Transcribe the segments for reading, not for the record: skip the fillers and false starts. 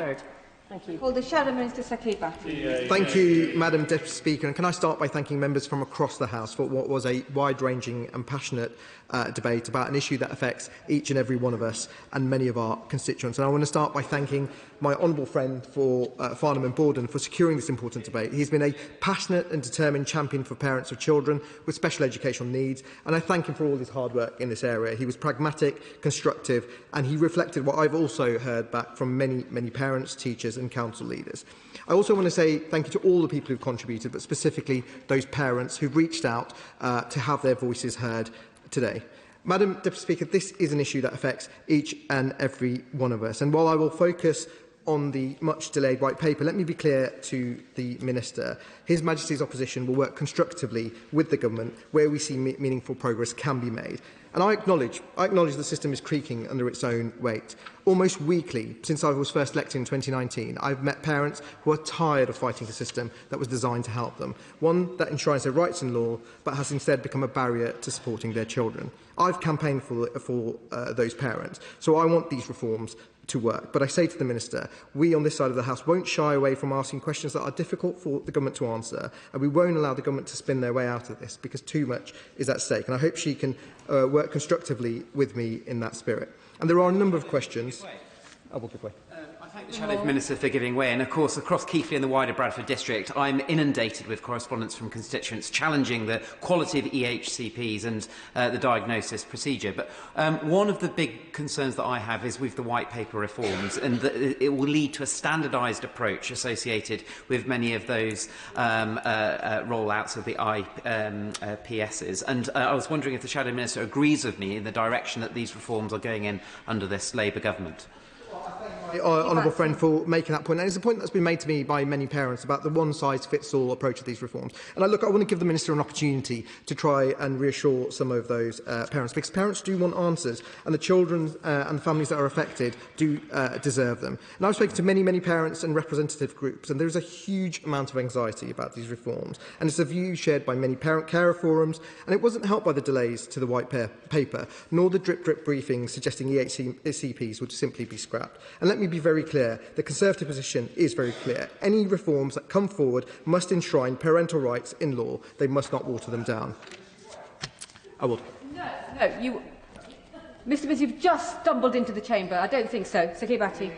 heard. Thank you. Call the Shadow Minister, Saqib Bhatti. Thank you, Madam Deputy Speaker. And can I start by thanking members from across the House for what was a wide-ranging and passionate debate about an issue that affects each and every one of us and many of our constituents. And I want to start by thanking my honourable friend for Farnham and Borden for securing this important debate. He's been a passionate and determined champion for parents of children with special educational needs, and I thank him for all his hard work in this area. He was pragmatic, constructive, and he reflected what I've also heard back from many, many parents, teachers and council leaders. I also want to say thank you to all the people who've contributed, but specifically those parents who've reached out to have their voices heard today. Madam Deputy Speaker, this is an issue that affects each and every one of us. And while I will focus on the much-delayed White Paper, let me be clear to the Minister. His Majesty's opposition will work constructively with the Government where we see meaningful progress can be made. And I acknowledge the system is creaking under its own weight. Almost weekly, since I was first elected in 2019, I've met parents who are tired of fighting a system that was designed to help them, one that enshrines their rights in law, but has instead become a barrier to supporting their children. I've campaigned for those parents, so I want these reforms to work. But I say to the Minister, we on this side of the House won't shy away from asking questions that are difficult for the Government to answer, and we won't allow the Government to spin their way out of this, because too much is at stake. And I hope she can work constructively with me in that spirit. And there are a number of questions. I will give way. I thank the Shadow Minister for giving way, and of course across Keighley and the wider Bradford district I'm inundated with correspondence from constituents challenging the quality of EHCPs and the diagnosis procedure. But one of the big concerns that I have is with the White Paper reforms, and that it will lead to a standardised approach associated with many of those rollouts of the IPSs. And I was wondering if the Shadow Minister agrees with me in the direction that these reforms are going in under this Labour government. Honourable friend for making that point, and it's a point that's been made to me by many parents about the one-size-fits-all approach of these reforms. And I want to give the Minister an opportunity to try and reassure some of those parents, because parents do want answers, and the children and the families that are affected do deserve them. And I've spoken to many parents and representative groups, and there is a huge amount of anxiety about these reforms, and it's a view shared by many parent carer forums, and it wasn't helped by the delays to the White Paper, nor the drip briefings suggesting EHCPs would simply be scrapped. And let me be very clear, the Conservative position is very clear. Any reforms that come forward must enshrine parental rights in law. They must not water them down. I will. No, Mr. Minister, you've just stumbled into the chamber. I don't think so. Saqib Bhatti.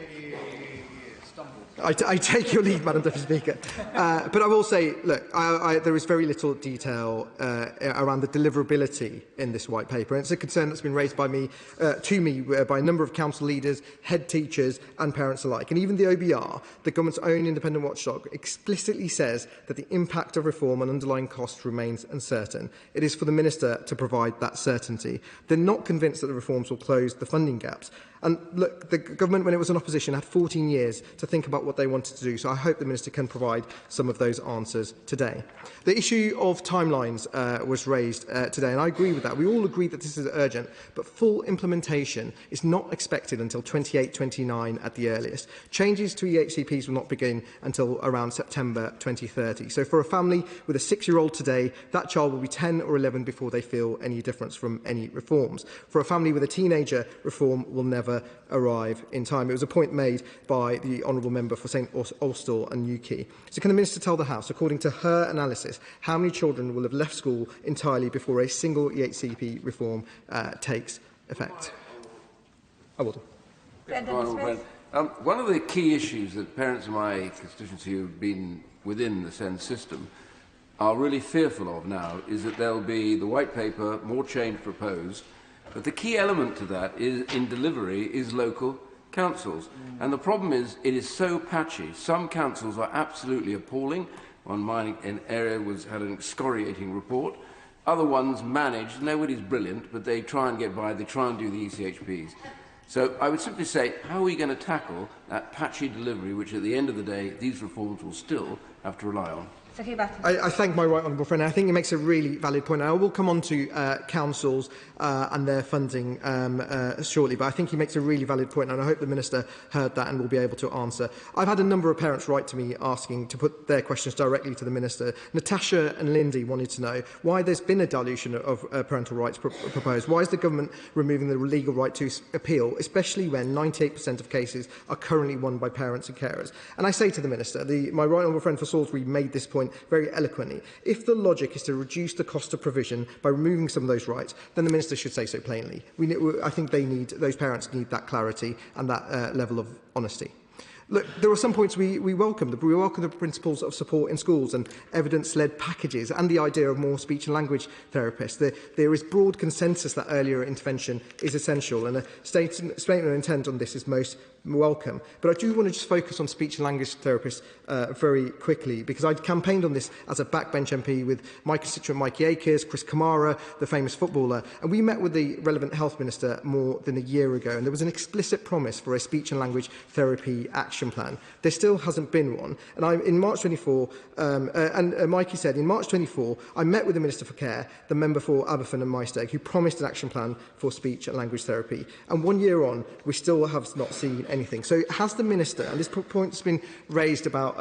I take your lead, Madam Deputy Speaker. But I will say, look, there is very little detail around the deliverability in this White Paper. And it's a concern that's been raised by by a number of council leaders, head teachers and parents alike. And even the OBR, the Government's own independent watchdog, explicitly says that the impact of reform on underlying costs remains uncertain. It is for the Minister to provide that certainty. They're not convinced that the reforms will close the funding gaps. And look, the Government, when it was in opposition, had 14 years to think about what they wanted to do, so I hope the Minister can provide some of those answers today. The issue of timelines was raised today, and I agree with that. We all agree that this is urgent, but full implementation is not expected until 28-29 at the earliest. Changes to EHCPs will not begin until around September 2030. So for a family with a 6-year-old today, that child will be 10 or 11 before they feel any difference from any reforms. For a family with a teenager, reform will never arrive in time. It was a point made by the Honourable Member for St Austell and Newquay. So can the Minister tell the House, according to her analysis, how many children will have left school entirely before a single EHCP reform takes effect? I will do. One of the key issues that parents in my constituency who have been within the SENS system are really fearful of now is that there will be the White Paper, more change proposed, but the key element to that is, in delivery, is local councils. And the problem is, it is so patchy. Some councils are absolutely appalling. One mine area had an excoriating report. Other ones manage. Nobody's brilliant, but they try and get by. They try and do the ECHPs. So I would simply say, how are we going to tackle that patchy delivery, which at the end of the day, these reforms will still have to rely on? Saqib Bhatti. I thank my right honourable friend. I think he makes a really valid point. I will come on to councils and their funding shortly, but I think he makes a really valid point, and I hope the Minister heard that and will be able to answer. I've had a number of parents write to me asking to put their questions directly to the Minister. Natasha and Lindy wanted to know why there's been a dilution of parental rights proposed. Why is the government removing the legal right to appeal, especially when 98% of cases are currently won by parents and carers? And I say to the Minister, my right honourable friend for Salisbury made this point very eloquently. If the logic is to reduce the cost of provision by removing some of those rights, then the Minister should say so plainly. I think those parents need that clarity and that level of honesty. Look, there are some points we welcome. We welcome the principles of support in schools and evidence-led packages and the idea of more speech and language therapists. There is broad consensus that earlier intervention is essential, and a statement of intent on this is most welcome. But I do want to just focus on speech and language therapists very quickly, because I campaigned on this as a backbench MP with my constituent Mikey Akers, Chris Kamara, the famous footballer, and we met with the relevant health minister more than a year ago, and there was an explicit promise for a speech and language therapy action plan. There still hasn't been one, and in March 24, Mikey said, in March 24, I met with the Minister for Care, the member for Aberfan and Maesteg, who promised an action plan for speech and language therapy, and 1 year on, we still have not seen anything. So has the Minister, and this point has been raised about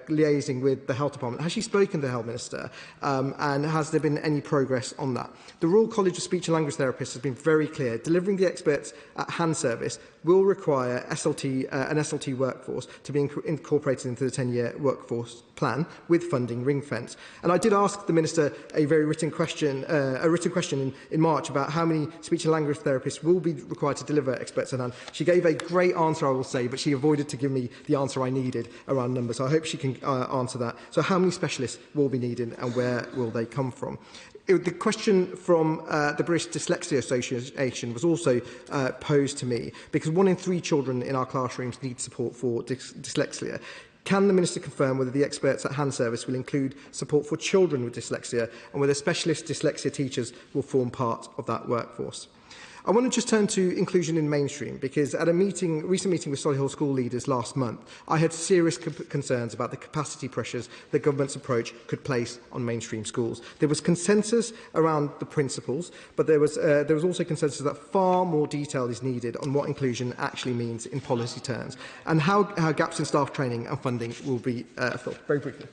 liaising with the Health Department, has she spoken to the Health Minister, and has there been any progress on that? The Royal College of Speech and Language Therapists has been very clear. Delivering the experts at hand service will require an SLT workforce to be incorporated into the 10-year workforce plan with funding ring-fence. And I did ask the Minister a written question in March about how many speech and language therapists will be required to deliver experts at hand. She gave a great answer, I will say, but she avoided to give me the answer I needed around numbers. So I hope she can answer that. So how many specialists will be needed and where will they come from? The question from the British Dyslexia Association was also posed to me, because 1 in 3 children in our classrooms need support for dyslexia. Can the Minister confirm whether the experts at hand service will include support for children with dyslexia, and whether specialist dyslexia teachers will form part of that workforce? I want to just turn to inclusion in mainstream, because at a recent meeting with Solihull school leaders last month, I had serious concerns about the capacity pressures the government's approach could place on mainstream schools. There was consensus around the principles, but there was also consensus that far more detail is needed on what inclusion actually means in policy terms, and how gaps in staff training and funding will be filled. Very briefly.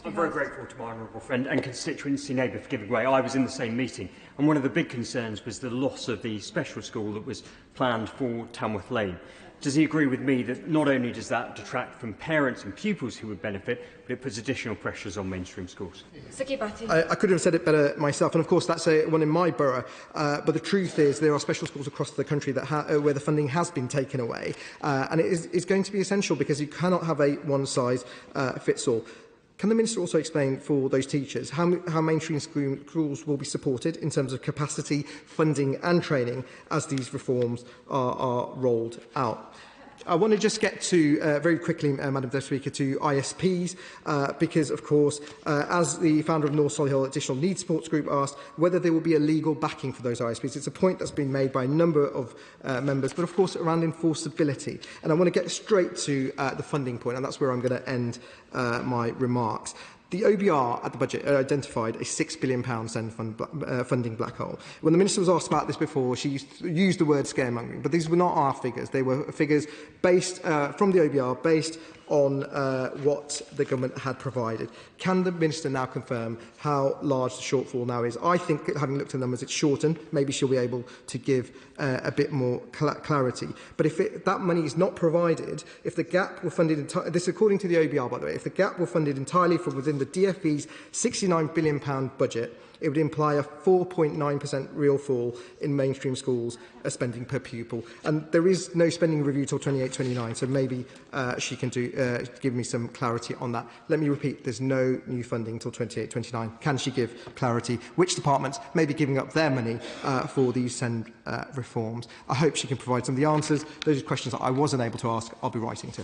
I'm very grateful to my honourable friend and constituency neighbour for giving way. I was in the same meeting, and one of the big concerns was the loss of the special school that was planned for Tamworth Lane. Does he agree with me that not only does that detract from parents and pupils who would benefit, but it puts additional pressures on mainstream schools? Saqib Bhatti. I could have said it better myself, and of course that's one in my borough, but the truth is there are special schools across the country that where the funding has been taken away, and it is going to be essential, because you cannot have a one-size-fits-all. Can the Minister also explain for those teachers how mainstream schools will be supported in terms of capacity, funding and training as these reforms are rolled out? I want to just get to, very quickly, Madam Deputy Speaker, to ISPs, because, of course, as the founder of North Solihull Additional Needs Supports Group asked, whether there will be a legal backing for those ISPs. It's a point that's been made by a number of members, but, of course, around enforceability. And I want to get straight to the funding point, and that's where I'm going to end my remarks. The OBR at the budget identified a £6 billion funding black hole. When the Minister was asked about this before, she used the word scaremongering, but these were not our figures. They were figures based from the OBR, based on what the government had provided. Can the Minister now confirm how large the shortfall now is? I think, having looked at the numbers, it's shortened. Maybe she'll be able to give a bit more clarity. But if that money is not provided, if the gap were funded entirely, this according to the OBR, by the way, if the gap were funded entirely from within the DfE's £69 billion budget, it would imply a 4.9% real fall in mainstream schools spending per pupil. And there is no spending review till 28-29, so maybe she can give me some clarity on that. Let me repeat, there's no new funding till 28-29. Can she give clarity? Which departments may be giving up their money for these SEND reforms? I hope she can provide some of the answers. Those are questions that I wasn't able to ask. I'll be writing to her.